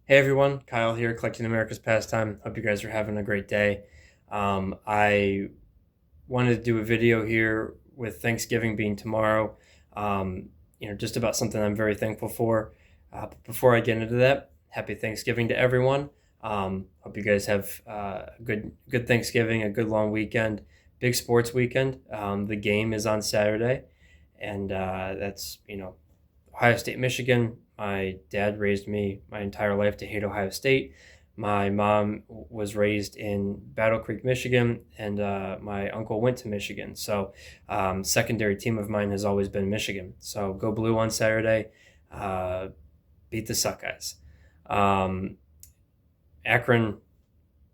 Hey everyone, Kyle here, collecting America's Pastime. Hope you guys are having a great day. I wanted to do a video here with Thanksgiving being tomorrow, just about something I'm very thankful for. But before I get into that, happy Thanksgiving to everyone. Hope you guys have a good Thanksgiving, a good long weekend, big sports weekend. The game is on Saturday, and that's Ohio State, Michigan. My dad raised me my entire life to hate Ohio State. My mom was raised in Battle Creek, Michigan, and my uncle went to Michigan. So, secondary team of mine has always been Michigan. So, go blue on Saturday, uh, beat the Suck guys. Um, Akron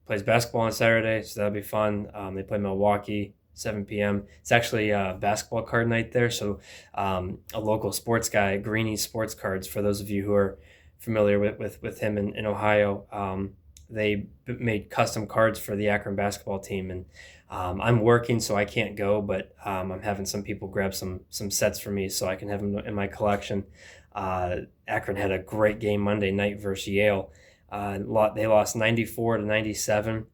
plays basketball on Saturday, so that'll be fun. They play Milwaukee, 7 p.m. It's actually a basketball card night there. So a local sports guy, Greeny Sports Cards, for those of you who are familiar with him in Ohio, they made custom cards for the Akron basketball team. And I'm working, so I can't go, but I'm having some people grab some sets for me so I can have them in my collection. Akron had a great game Monday night versus Yale. They lost 94-97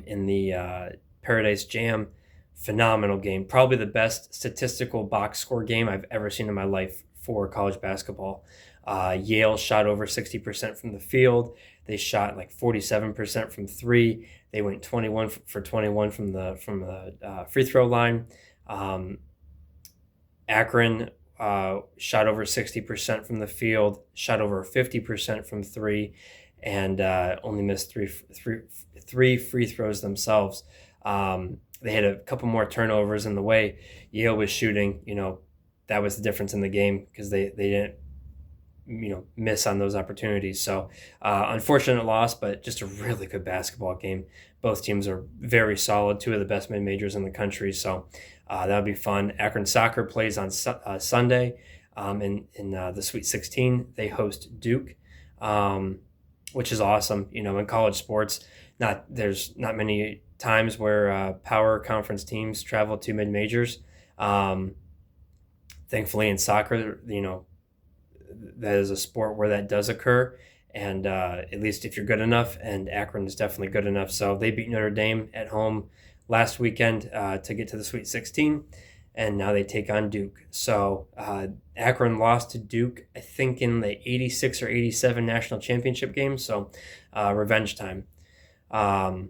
in the Paradise Jam. Phenomenal game. Probably the best statistical box score game I've ever seen in my life for college basketball. Yale shot over 60% from the field. They shot like 47% from three. They went 21 for 21 from the free throw line. Akron shot over 60% from the field, shot over 50% from three, and only missed three free throws themselves. They had a couple more turnovers in the way Yale was shooting. That was the difference in the game because they didn't miss on those opportunities. So unfortunate loss, but just a really good basketball game. Both teams are very solid, two of the best mid-majors in the country. So that'll be fun. Akron Soccer plays on Sunday in the Sweet 16. They host Duke, which is awesome. In college sports, there's not many times where power conference teams travel to mid-majors. Thankfully in soccer, that is a sport where that does occur, and at least if you're good enough, and Akron is definitely good enough. So they beat Notre Dame at home last weekend to get to the Sweet 16, and now they take on Duke. So Akron lost to Duke, I think, in the 86 or 87 national championship game, so revenge time. So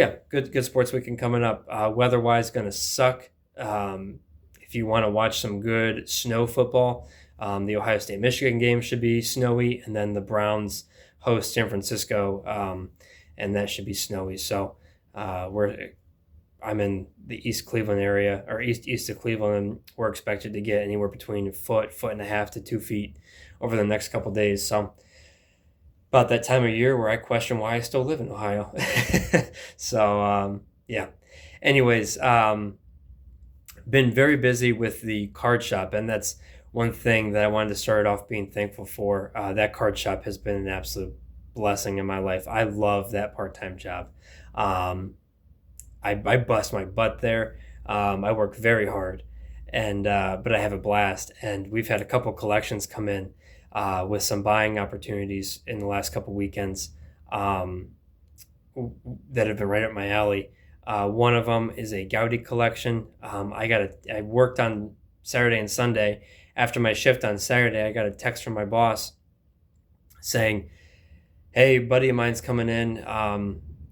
yeah, good sports weekend coming up. Weather-wise, going to suck. If you want to watch some good snow football, the Ohio State Michigan game should be snowy, and then the Browns host San Francisco, and that should be snowy. So I'm in the East Cleveland area, or east of Cleveland, and we're expected to get anywhere between a foot and a half to 2 feet over the next couple days. So about that time of year where I question why I still live in Ohio. So yeah. Anyways, been very busy with the card shop, and that's one thing that I wanted to start off being thankful for. That card shop has been an absolute blessing in my life. I love that part-time job. I bust my butt there. I work very hard, and but I have a blast. And we've had a couple collections come in with some buying opportunities in the last couple weekends that have been right up my alley. One of them is a Gaudi collection. I worked on Saturday and Sunday. After my shift on Saturday, I got a text from my boss saying, "Hey, buddy of mine's coming in.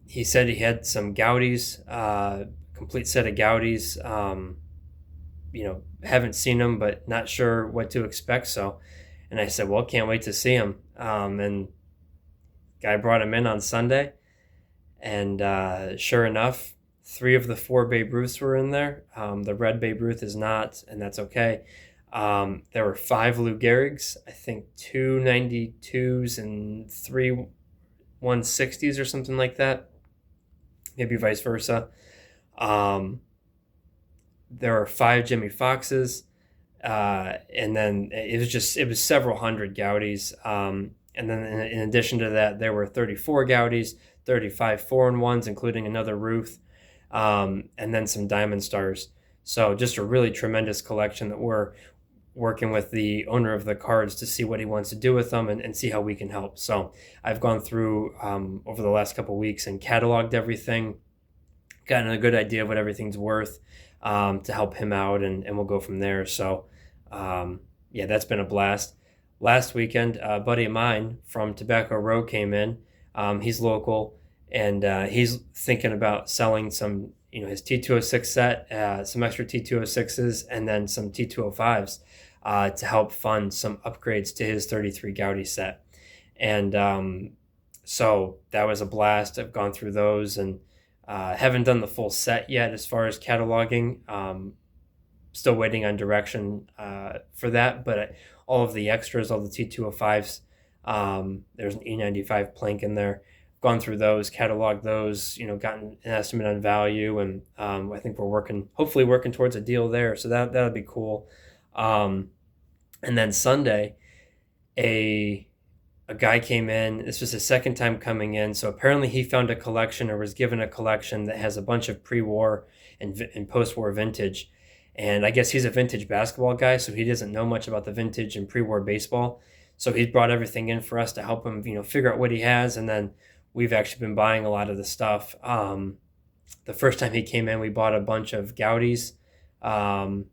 He said he had some Gaudis, complete set of Gaudis. Haven't seen them, but not sure what to expect." And I said, "Well, can't wait to see him." And guy brought him in on Sunday, and sure enough, three of the four Babe Ruths were in there. The red Babe Ruth is not, and that's okay. There were five Lou Gehrigs, I think two 92s and three 160s or something like that, maybe vice versa. There were five Jimmy Foxes, and then it was several hundred Gaudis. And then in addition to that, there were 34 Gaudis, 35 4-in-1s, including another Ruth, and then some Diamond Stars. So just a really tremendous collection that we're working with the owner of the cards to see what he wants to do with them and see how we can help. So I've gone through over the last couple of weeks and cataloged everything, gotten a good idea of what everything's worth to help him out, and we'll go from there. So yeah, that's been a blast. Last weekend, a buddy of mine from Tobacco Road came in. He's local, and he's thinking about selling some, his T206 set, some extra T206s, and then some T205s to help fund some upgrades to his 33 Gaudi set. And so that was a blast. I've gone through those and haven't done the full set yet as far as cataloging. Still waiting on direction for that, but all of the extras, all the T205s, there's an E95 plank in there. Gone through those, cataloged those, gotten an estimate on value, and I think we're hopefully working towards a deal there. So that'll be cool. And then Sunday, a guy came in. This was his second time coming in. So apparently he found a collection, or was given a collection, that has a bunch of pre-war and post-war vintage. And I guess he's a vintage basketball guy, so he doesn't know much about the vintage and pre-war baseball. So he's brought everything in for us to help him, figure out what he has. And then we've actually been buying a lot of the stuff. The first time he came in, we bought a bunch of Gaudis. I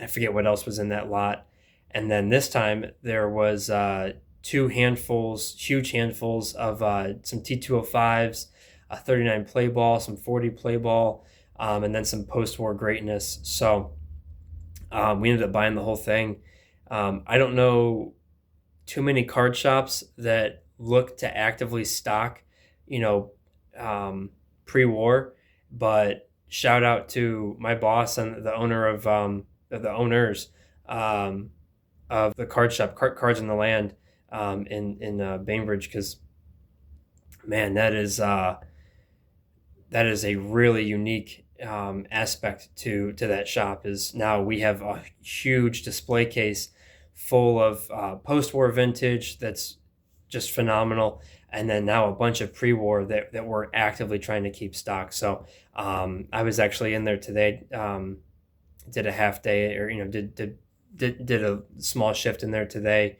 forget what else was in that lot. And then this time there was huge handfuls of some T205s, a 39 play ball, some 40 play ball, and then some post-war greatness. So we ended up buying the whole thing. I don't know too many card shops that look to actively stock, pre-war, but shout out to my boss and the owner of the owners of the card shop, Cards in the Land, in Bainbridge, because man, that is a really unique aspect to that shop. Is now we have a huge display case full of post-war vintage that's just phenomenal, and then now a bunch of pre-war that we're actively trying to keep stock. So I was actually in there today, did a half day, or did a small shift in there today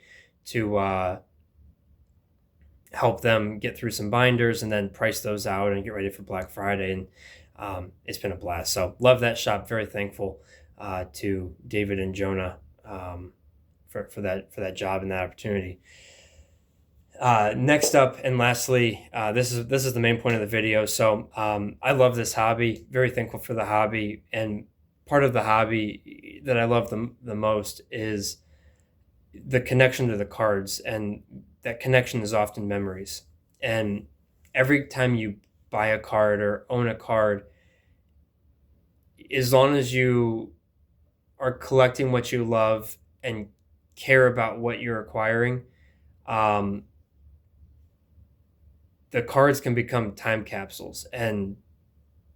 to help them get through some binders and then price those out and get ready for Black Friday. And it's been a blast. So love that shop. Very thankful to David and Jonah for that job and that opportunity. Next up and lastly, this is the main point of the video. So I love this hobby. Very thankful for the hobby, and part of the hobby that I love the most is the connection to the cards, and that connection is often memories. And every time you buy a card or own a card, as long as you are collecting what you love and care about what you're acquiring, the cards can become time capsules, and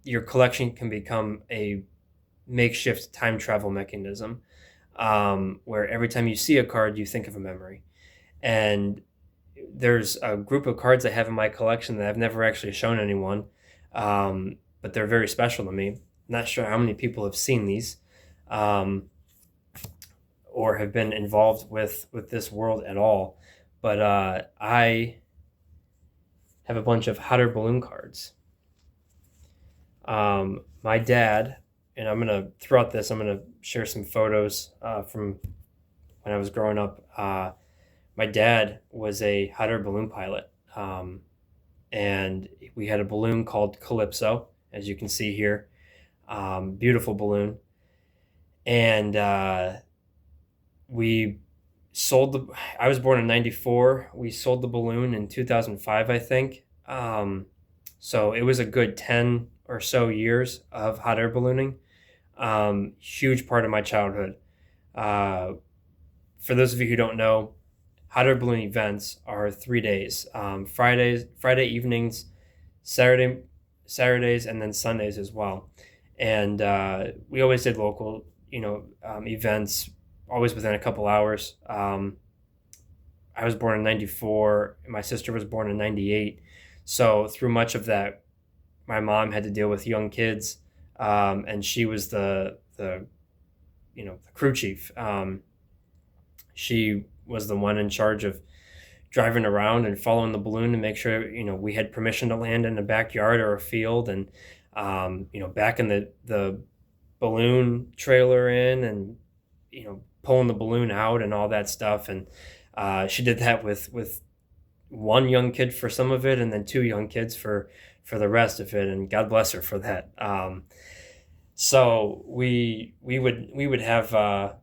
your collection can become a makeshift time travel mechanism, where every time you see a card, you think of a memory. And there's a group of cards I have in my collection that I've never actually shown anyone, but they're very special to me. Not sure how many people have seen these, or have been involved with this world at all. But I have a bunch of hot air balloon cards. My dad, and I'm going to, throughout this, I'm going to share some photos from when I was growing up. My dad was a hot air balloon pilot, and we had a balloon called Calypso, as you can see here. Beautiful balloon. And I was born in 94. We sold the balloon in 2005, I think. So it was a good 10 or so years of hot air ballooning. Huge part of my childhood. For those of you who don't know, hot air balloon events are 3 days. Friday evenings, Saturdays, and then Sundays as well. And we always did local, events, always within a couple hours. I was born in 94. My sister was born in 98. So through much of that, my mom had to deal with young kids, and she was the crew chief. She was the one in charge of driving around and following the balloon to make sure, we had permission to land in a backyard or a field, and, backing the balloon trailer in, and, pulling the balloon out and all that stuff. And she did that with one young kid for some of it, and then two young kids for the rest of it. And God bless her for that. So we would have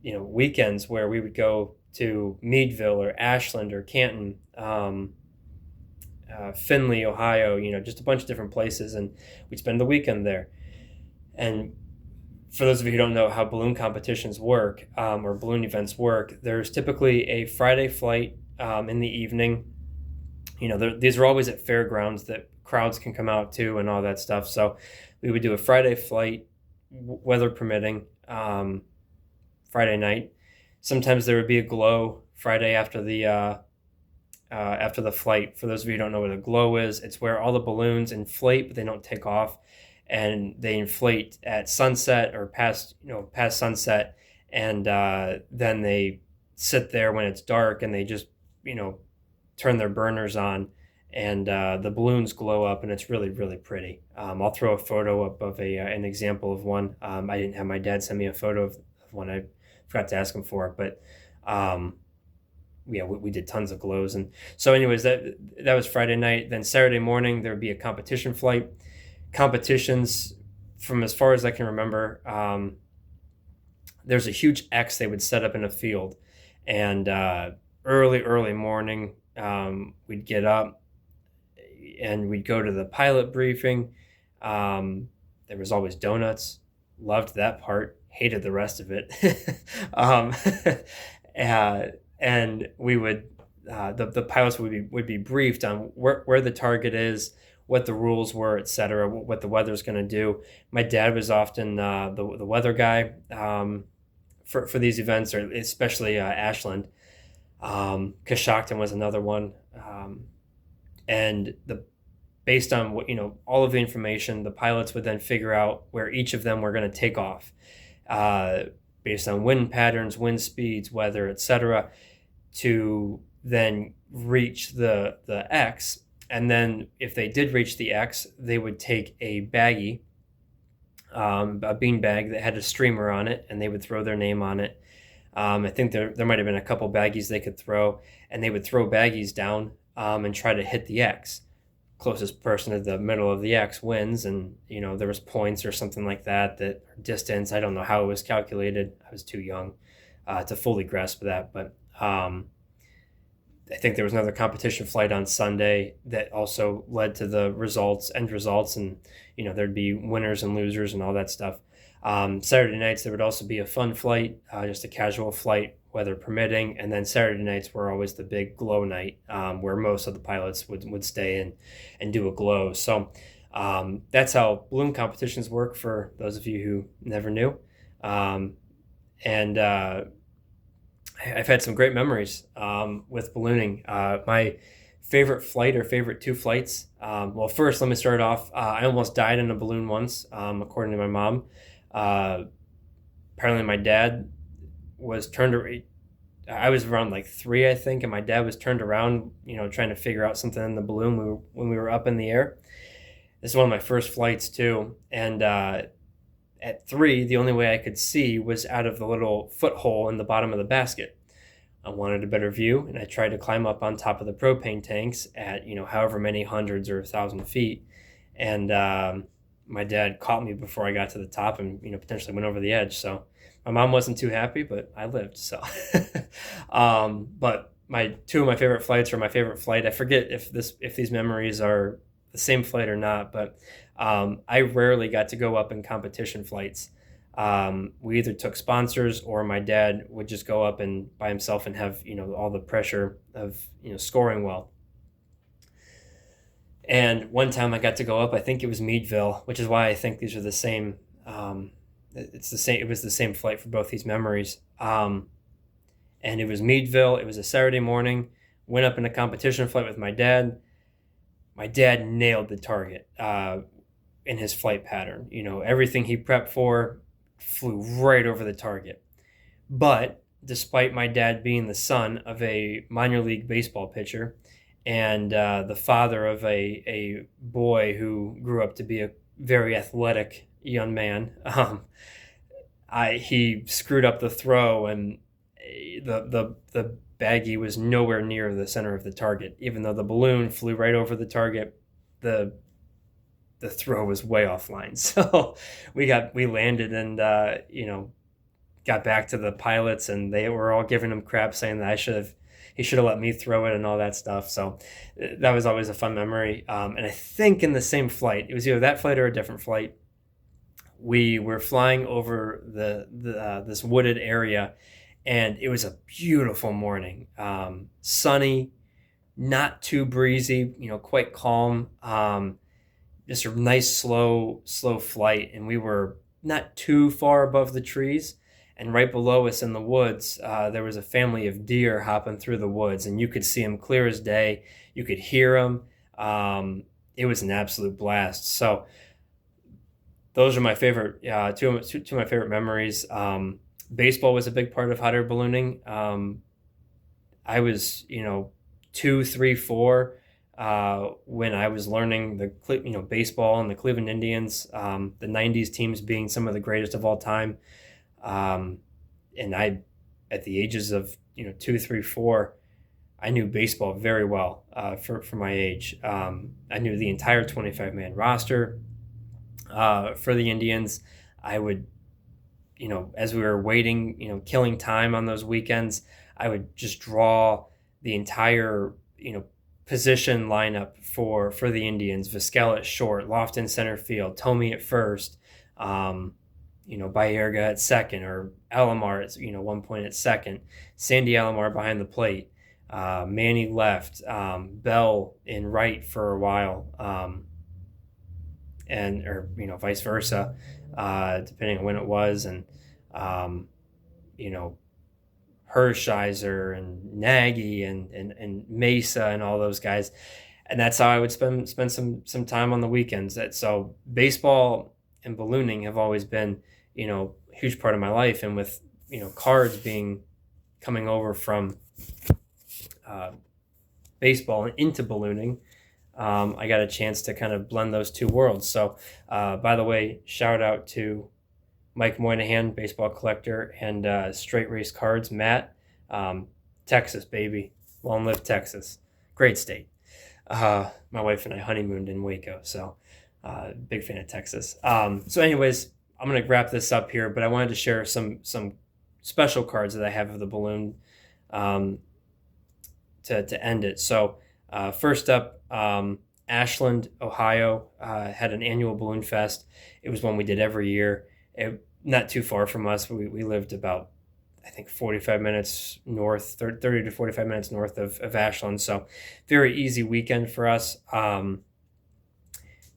weekends where we would go to Meadville or Ashland or Canton, Findlay, Ohio, just a bunch of different places, and we'd spend the weekend there. And for those of you who don't know how balloon competitions work, or balloon events work, there's typically a Friday flight in the evening. These are always at fairgrounds that crowds can come out to and all that stuff. So we would do a Friday flight, weather permitting, Friday night. Sometimes there would be a glow Friday after the flight. For those of you who don't know what a glow is, it's where all the balloons inflate, but they don't take off, and they inflate at sunset or past sunset, and then they sit there when it's dark, and they just turn their burners on, and the balloons glow up, and it's really, really pretty. I'll throw a photo up of an example of one. I didn't have my dad send me a photo of one. I forgot to ask him for it, but we did tons of glows. And so anyways, that was Friday night. Then Saturday morning there would be a competition flight. Competitions, from as far as I can remember, there's a huge X they would set up in a field, and early morning, we'd get up and we'd go to the pilot briefing. There was always donuts. Loved that part. Hated the rest of it. And we would, the pilots would be briefed on where the target is, what the rules were, etc., what the weather's going to do. My dad was often the weather guy for these events, or especially Ashland. Coshocton was another one, and based on what all of the information, the pilots would then figure out where each of them were going to take off, based on wind patterns, wind speeds, weather, etc., to then reach the X. And then if they did reach the X, they would take a baggie, a bean bag that had a streamer on it, and they would throw their name on it. I think there might have been a couple baggies they could throw, and they would throw baggies down and try to hit the X. Closest person to the middle of the X wins, and there was points or something like that distance. I don't know how it was calculated. I was too young to fully grasp that, but I think there was another competition flight on Sunday that also led to the end results, and there'd be winners and losers and all that stuff. Saturday nights there would also be a fun flight, just a casual flight, weather permitting, and then Saturday nights were always the big glow night, where most of the pilots would stay and do a glow. So that's how balloon competitions work, for those of you who never knew. And I've had some great memories with ballooning. My favorite flight, or favorite two flights. Well, first, let me start off. I almost died in a balloon once, according to my mom. Apparently my dad was I was around like 3, I think, and my dad was turned around, trying to figure out something in the balloon when we were up in the air. This is one of my first flights too. And at 3, the only way I could see was out of the little foothold in the bottom of the basket. I wanted a better view, and I tried to climb up on top of the propane tanks at, however many hundreds or 1,000 feet. And my dad caught me before I got to the top, and, potentially went over the edge. So my mom wasn't too happy, but I lived. So, but two of my favorite flights, or my favorite flight, I forget if these memories are the same flight or not, but I rarely got to go up in competition flights. We either took sponsors, or my dad would just go up and by himself and have, all the pressure of, scoring well. And one time I got to go up, I think it was Meadville, which is why I think these are the same. It was the same flight for both these memories. And it was Meadville. It was a Saturday morning. Went up in a competition flight with my dad. My dad nailed the target in his flight pattern. Everything he prepped for flew right over the target. But despite my dad being the son of a minor league baseball pitcher and the father of a boy who grew up to be a very athletic young man, he screwed up the throw, and the baggie was nowhere near the center of the target. Even though the balloon flew right over the target, the throw was way offline. So we landed and got back to the pilots, and they were all giving him crap, saying that he should have let me throw it and all that stuff. So that was always a fun memory. And I think in the same flight, it was either that flight or a different flight, we were flying over this wooded area, and it was a beautiful morning, sunny, not too breezy, quite calm. Just a nice slow flight, and we were not too far above the trees. And right below us in the woods, there was a family of deer hopping through the woods, and you could see them clear as day. You could hear them. It was an absolute blast. So those are my favorite, two of my favorite memories. Baseball was a big part of hot air ballooning. I was, 2, 3, 4 when I was learning the baseball and the Cleveland Indians, the '90s teams being some of the greatest of all time. And I, at the ages of 2, 3, 4, I knew baseball very well for my age. I knew the entire 25-man roster for the Indians. I would, as we were waiting, killing time on those weekends, I would just draw the entire, position lineup for the Indians. Vizquel at short, Lofton center field, Tomey at first, Baerga at second, or Alomar at one point at second, Sandy Alomar behind the plate, Manny left, Bell in right for a while, or vice versa, depending on when it was, and Hershiser and Nagy and Mesa and all those guys. And that's how I would spend some time on the weekends. So baseball and ballooning have always been, a huge part of my life. And with, cards coming over from baseball and into ballooning, I got a chance to kind of blend those two worlds. So, by the way, shout out to Mike Moynihan, baseball collector, and Straight Race Cards, Matt. Texas, baby. Long live Texas. Great state. My wife and I honeymooned in Waco, so big fan of Texas. So anyways, I'm going to wrap this up here, but I wanted to share some special cards that I have of the balloon to end it. So first up, Ashland, Ohio, had an annual balloon fest. It was one we did every year. Not too far from us. We lived about, I think, 45 minutes north, 30 to 45 minutes north of Ashland. So very easy weekend for us.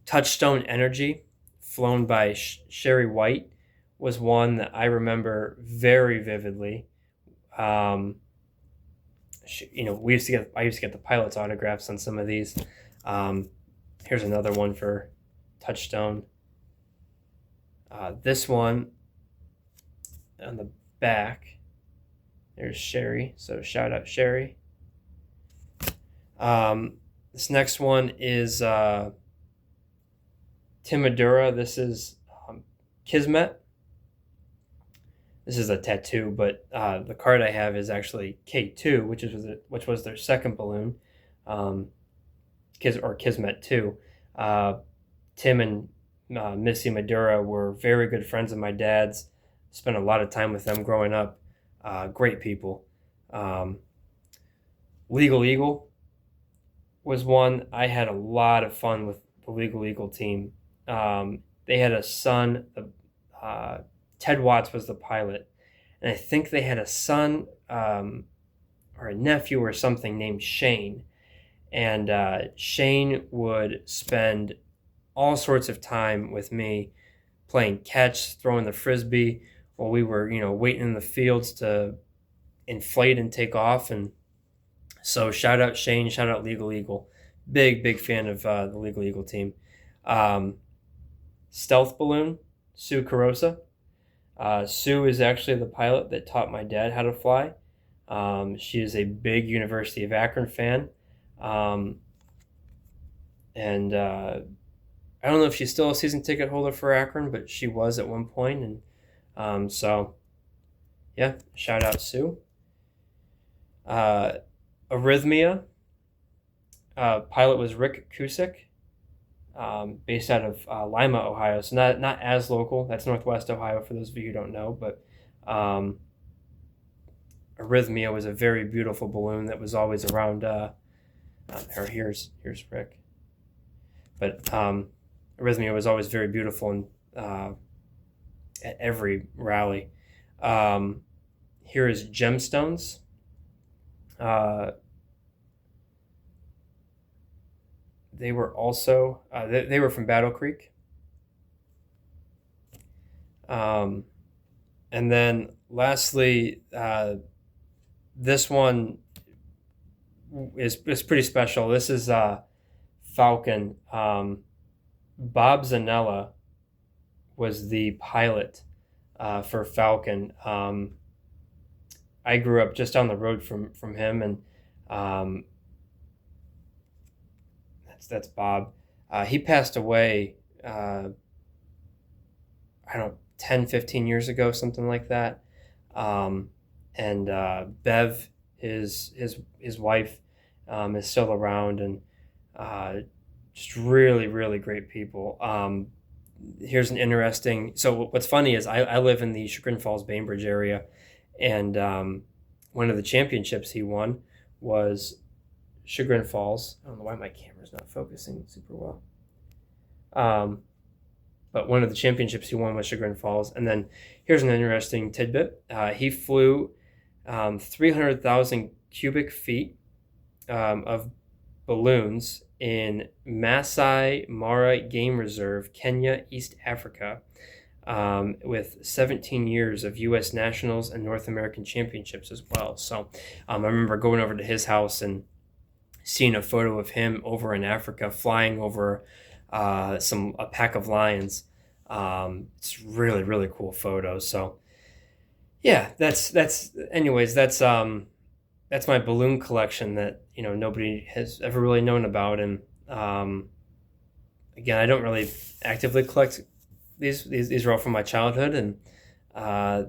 Touchstone Energy, flown by Sherry White, was one that I remember very vividly. I used to get the pilot's autographs on some of these. Here's another one for Touchstone. This one on the back, there's Sherry, so shout out Sherry. This next one is Timadura. This is Kismet. This is a tattoo, but the card I have is actually K2, which was their second balloon, Kismet 2. Tim and Missy Madura were very good friends of my dad's. Spent a lot of time with them growing up. Great people. Legal Eagle was one. I had a lot of fun with the Legal Eagle team. They had a son. Ted Watts was the pilot. And I think they had a son or a nephew or something named Shane. And Shane would spend all sorts of time with me playing catch, throwing the frisbee, while we were, waiting in the fields to inflate and take off. And so shout out Shane, shout out Legal Eagle. Big fan of the Legal Eagle team. Stealth Balloon, Sue Carosa. Sue is actually the pilot that taught my dad how to fly. She is a big University of Akron fan. Um, and I don't know if she's still a season ticket holder for Akron, but she was at one point. And so, yeah, shout out Sue. Arrhythmia. Pilot was Rick Cusick, based out of Lima, Ohio. So not as local. That's Northwest Ohio for those of you who don't know. But Arrhythmia was a very beautiful balloon that was always around. Here's Rick. But Arrhythmia was always very beautiful and at every rally. Here is Gemstones. They were also they were from Battle Creek. And then lastly, this one is pretty special. This is Falcon. Bob Zanella was the pilot for Falcon. I grew up just down the road from him, and that's Bob. He passed away, I don't know, 10, 15 years ago, something like that. And Bev, his wife, is still around, and just really, really great people. Here's an interesting. So what's funny is I live in the Chagrin Falls, Bainbridge area, and one of the championships he won was Chagrin Falls. I don't know why my camera's not focusing super well. But one of the championships he won was Chagrin Falls. And then here's an interesting tidbit. He flew 300,000 cubic feet of balloons in Masai Mara Game Reserve, Kenya, East Africa, with 17 years of U.S. Nationals and North American Championships as well. So I remember going over to his house and seeing a photo of him over in Africa flying over a pack of lions. It's really, really cool photos. So yeah, that's my balloon collection that nobody has ever really known about. And again, I don't really actively collect these. These are all from my childhood, and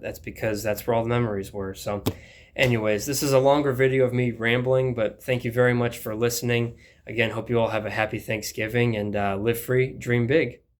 that's because that's where all the memories were. So anyways, this is a longer video of me rambling, but thank you very much for listening. Again, hope you all have a happy Thanksgiving, and live free, dream big.